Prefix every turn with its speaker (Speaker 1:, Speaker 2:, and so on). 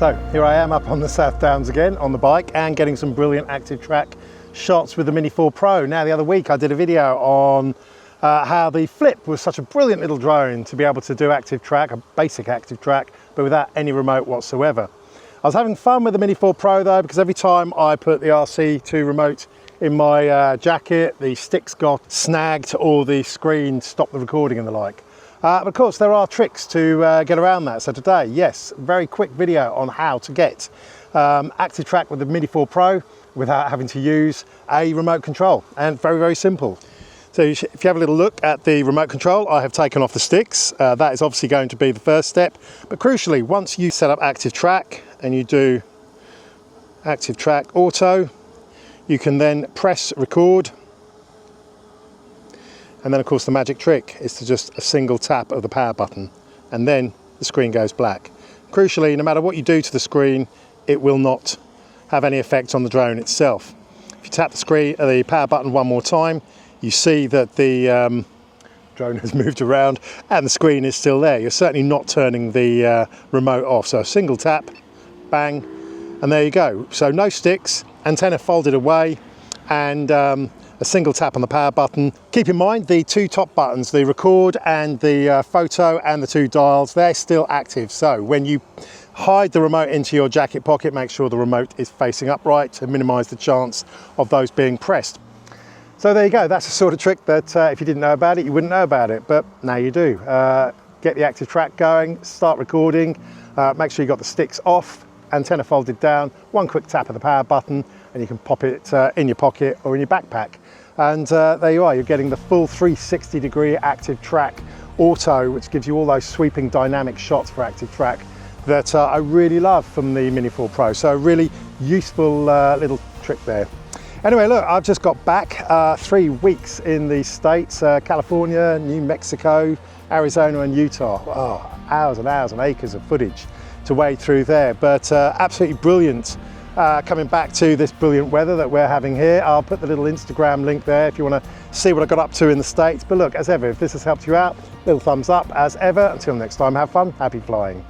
Speaker 1: So here I am up on the South Downs again on the bike and getting some brilliant active track shots with the Mini 4 Pro. Now the other week I did a video on how the Flip was such a brilliant little drone to be able to do active track, a basic active track, but without any remote whatsoever. I was having fun with the Mini 4 Pro though, because every time I put the RC2 remote in my jacket, the sticks got snagged or the screen stopped the recording and the like. But of course there are tricks to get around that. So today, yes, very quick video on how to get active track with the Mini 4 Pro without having to use a remote control, and very, very simple. So if you have a little look at the remote control, I have taken off the sticks. That is obviously going to be the first step. But crucially, once you set up active track and you do active track auto, you can then press record. And then of course the magic trick is to just a single tap of the power button and then the screen goes black. Crucially, no matter what you do to the screen, it will not have any effect on the drone itself. If you tap the power button one more time, you see that the drone has moved around and the screen is still there. You're certainly not turning the remote off. So a single tap, bang, and there you go. So no sticks, antenna folded away, and a single tap on the power button. Keep in mind the two top buttons, the record and the photo, and the two dials, they're still active. So when you hide the remote into your jacket pocket, make sure the remote is facing upright to minimize the chance of those being pressed. So there you go, that's the sort of trick that if you didn't know about it, you wouldn't know about it, but now you do. Get the active track going, start recording, make sure you got the sticks off, antenna folded down, one quick tap of the power button, and you can pop it in your pocket or in your backpack. And there you are, you're getting the full 360-degree active track auto, which gives you all those sweeping dynamic shots for active track that I really love from the Mini 4 Pro. So a really useful little trick there. Anyway, look, I've just got back 3 weeks in the States, California, New Mexico, Arizona and Utah. Oh, hours and hours and acres of footage to wade through there, but absolutely brilliant. Coming back to this brilliant weather that we're having here. I'll put the little Instagram link there if you want to see what I got up to in the States. But look, as ever, if this has helped you out, little thumbs up as ever. Until next time, have fun, happy flying.